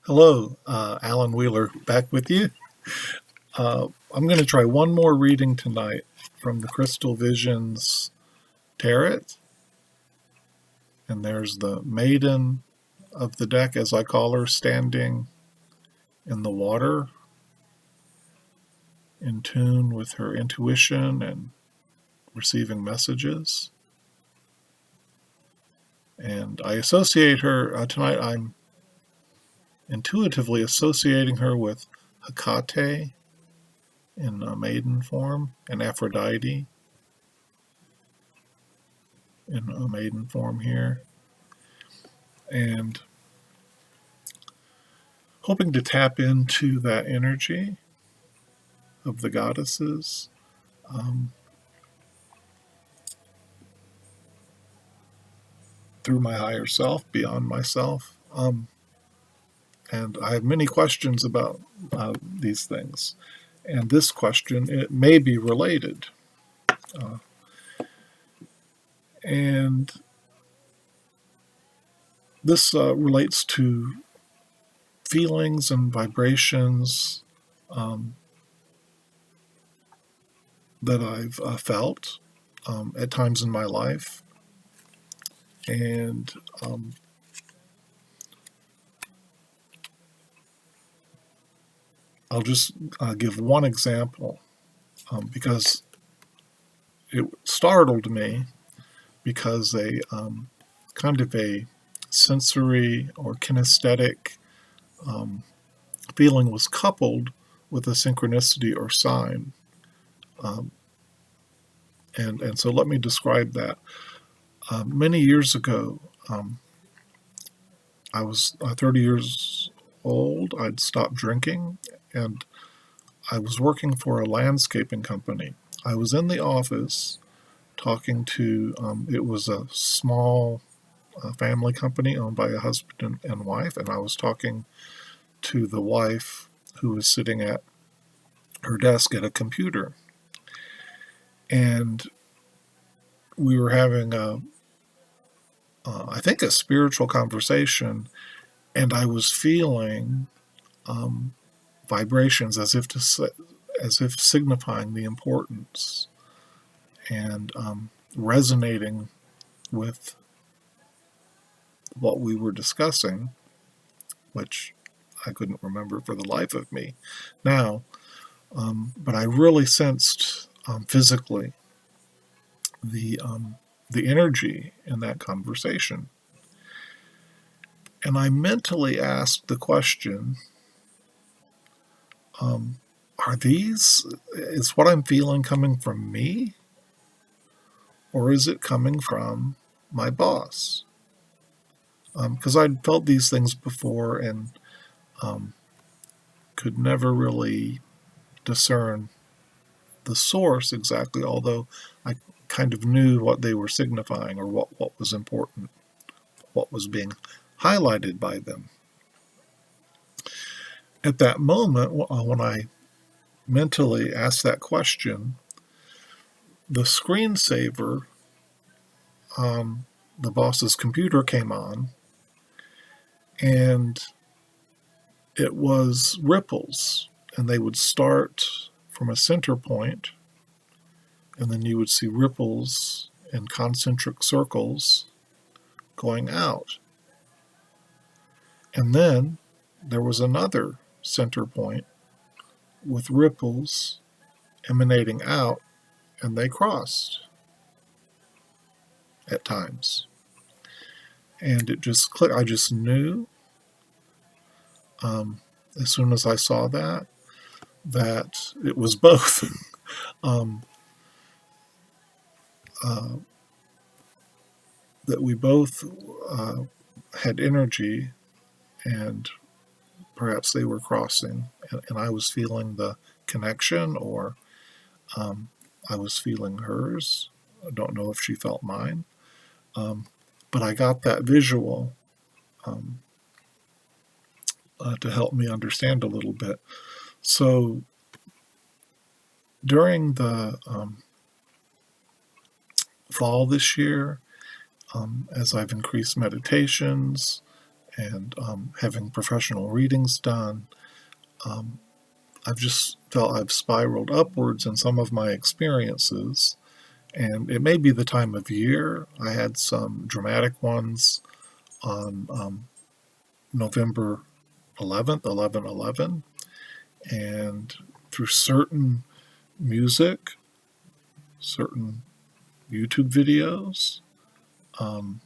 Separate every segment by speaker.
Speaker 1: Hello, Alan Wheeler, back with you. I'm going to try one more reading tonight from the Crystal Visions Tarot. And there's the maiden of the deck, as I call her, standing in the water, in tune with her intuition and receiving messages. And I associate her, tonight I'm intuitively associating her with Hecate in maiden form and Aphrodite in a maiden form here, and hoping to tap into that energy of the goddesses. Through my higher self, beyond myself. And I have many questions about these things. And this question, it may be related. And this relates to feelings and vibrations that I've felt at times in my life. And I'll just give one example because it startled me, because a kind of a sensory or kinesthetic feeling was coupled with a synchronicity or sign. And so let me describe that. Many years ago, I was 30 years old. I'd stopped drinking, and I was working for a landscaping company. I was in the office talking to, it was a small family company owned by a husband and wife, and I was talking to the wife, who was sitting at her desk at a computer. And we were having I think a spiritual conversation, and I was feeling vibrations as if signifying the importance, and resonating with what we were discussing, which I couldn't remember for the life of me now. But I really sensed physically the energy in that conversation. And I mentally asked the question, is what I'm feeling coming from me? Or is it coming from my boss? Because I'd felt these things before and could never really discern the source exactly, although I kind of knew what they were signifying, or what was important, what was being highlighted by them. At that moment, when I mentally asked that question, the screensaver on the boss's computer came on, and it was ripples, and they would start from a center point, and then you would see ripples in concentric circles going out. And then there was another center point with ripples emanating out, and they crossed at times. And it just clicked. I just knew, as soon as I saw that it was both. That we both had energy, and perhaps they were crossing, and I was feeling the connection, or I was feeling hers. I don't know if she felt mine, but I got that visual to help me understand a little bit. So during the fall this year, as I've increased meditations and having professional readings done, I've just felt I've spiraled upwards in some of my experiences. And it may be the time of year. I had some dramatic ones on November 11th, 11/11, and through certain music, certain YouTube videos, um,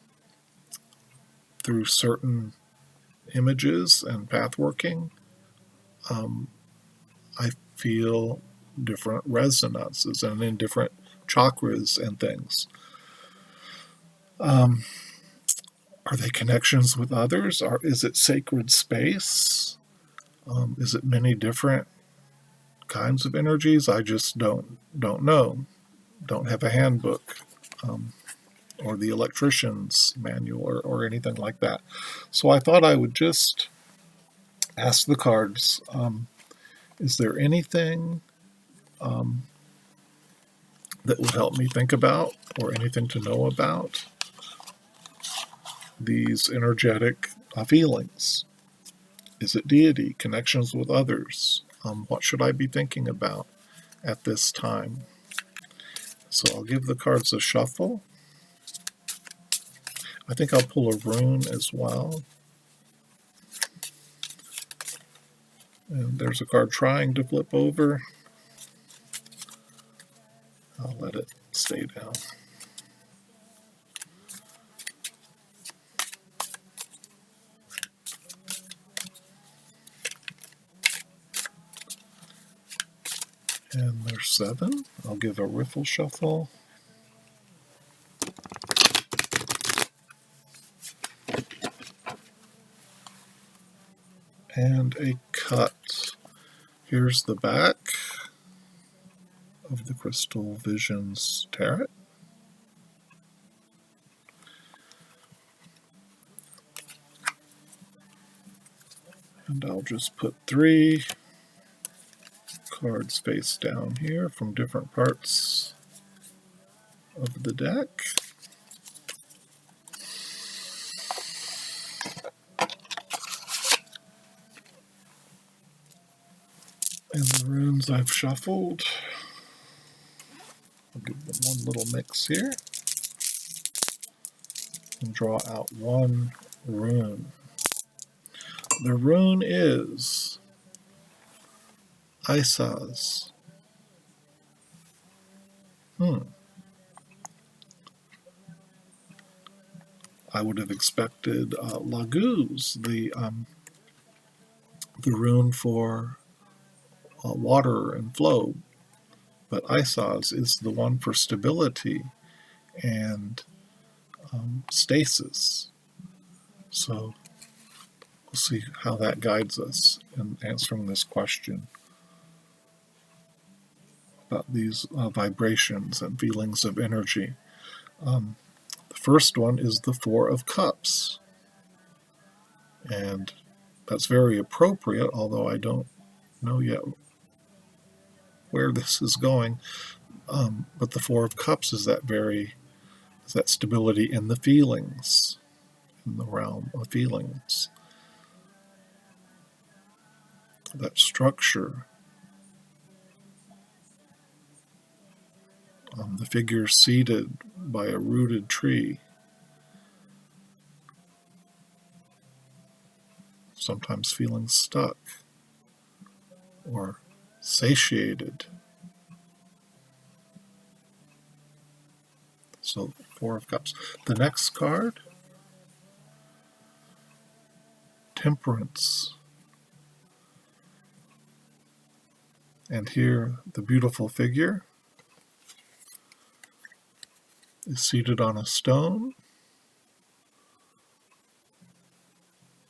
Speaker 1: through certain images and path working, um, I feel different resonances and in different chakras and things. Are they connections with others? Or is it sacred space? Is it many different kinds of energies? I just don't know. Don't have a handbook or the electrician's manual or anything like that. So I thought I would just ask the cards, is there anything that would help me think about or anything to know about these energetic feelings? Is it deity, connections with others? What should I be thinking about at this time? So I'll give the cards a shuffle. I think I'll pull a rune as well. And there's a card trying to flip over. I'll let it stay down. And there's 7. I'll give a riffle shuffle. And a cut. Here's the back of the Crystal Visions Tarot. And I'll just put 3 cards face down here from different parts of the deck. And the runes I've shuffled, I'll give them one little mix here and draw out one rune. The rune is Isaz. I would have expected Laguz, the rune for water and flow, but Isaz is the one for stability and stasis. So we'll see how that guides us in answering this question about these vibrations and feelings of energy. The first one is the 4 of Cups, and that's very appropriate, although I don't know yet where this is going. But the 4 of Cups is that stability in the feelings, in the realm of feelings, that structure. The figure seated by a rooted tree, sometimes feeling stuck or satiated. So 4 of Cups. The next card, Temperance. And here the beautiful figure is seated on a stone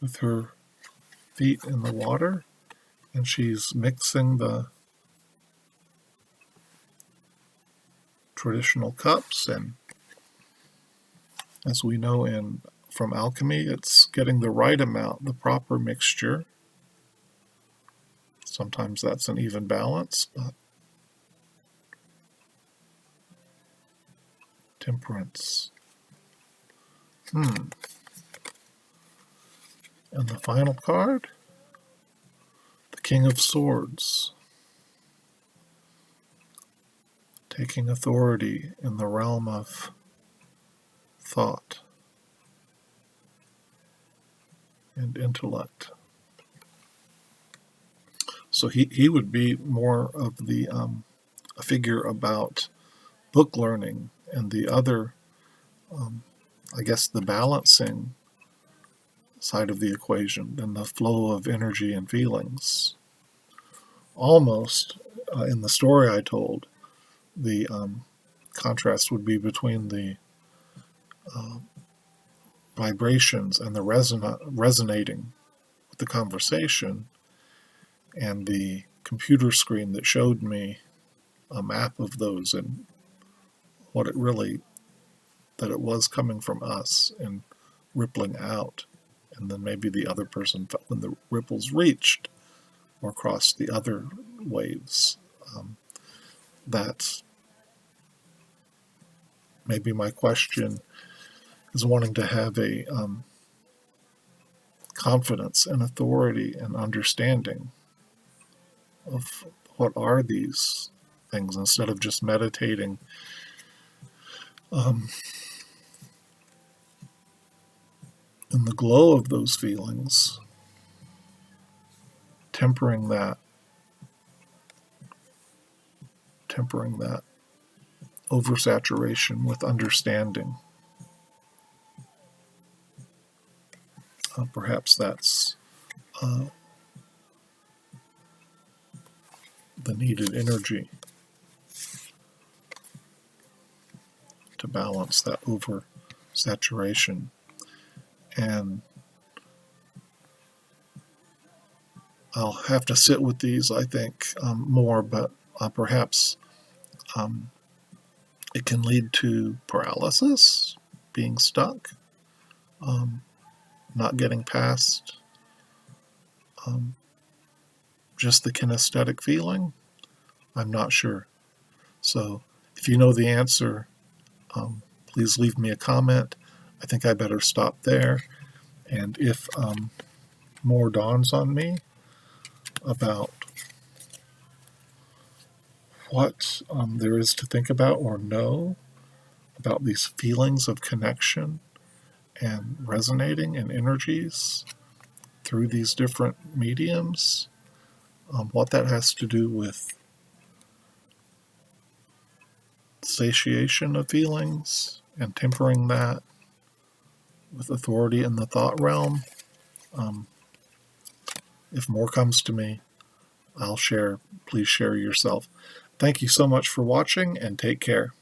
Speaker 1: with her feet in the water, and she's mixing the traditional cups, and as we know from alchemy, it's getting the right amount, the proper mixture. Sometimes that's an even balance, but Temperance. And the final card, the King of Swords, taking authority in the realm of thought and intellect. So he would be more of the a figure about book learning and the other, I guess, the balancing side of the equation than the flow of energy and feelings. Almost in the story I told, the contrast would be between the vibrations and the resonating with the conversation and the computer screen that showed me a map of those and what it really, that it was coming from us and rippling out. And then maybe the other person felt when the ripples reached or crossed the other waves. That's maybe my question is wanting to have a confidence and authority and understanding of what are these things instead of just meditating in the glow of those feelings, tempering that oversaturation with understanding. Perhaps that's the needed energy to balance that oversaturation. And I'll have to sit with these, I think, more, but perhaps it can lead to paralysis, being stuck, not getting past just the kinesthetic feeling. I'm not sure. So if you know the answer, please leave me a comment. I think I better stop there. And if more dawns on me about what there is to think about or know about these feelings of connection and resonating in energies through these different mediums, what that has to do with satiation of feelings and tempering that with authority in the thought realm. If more comes to me, I'll share. Please share yourself. Thank you so much for watching and take care.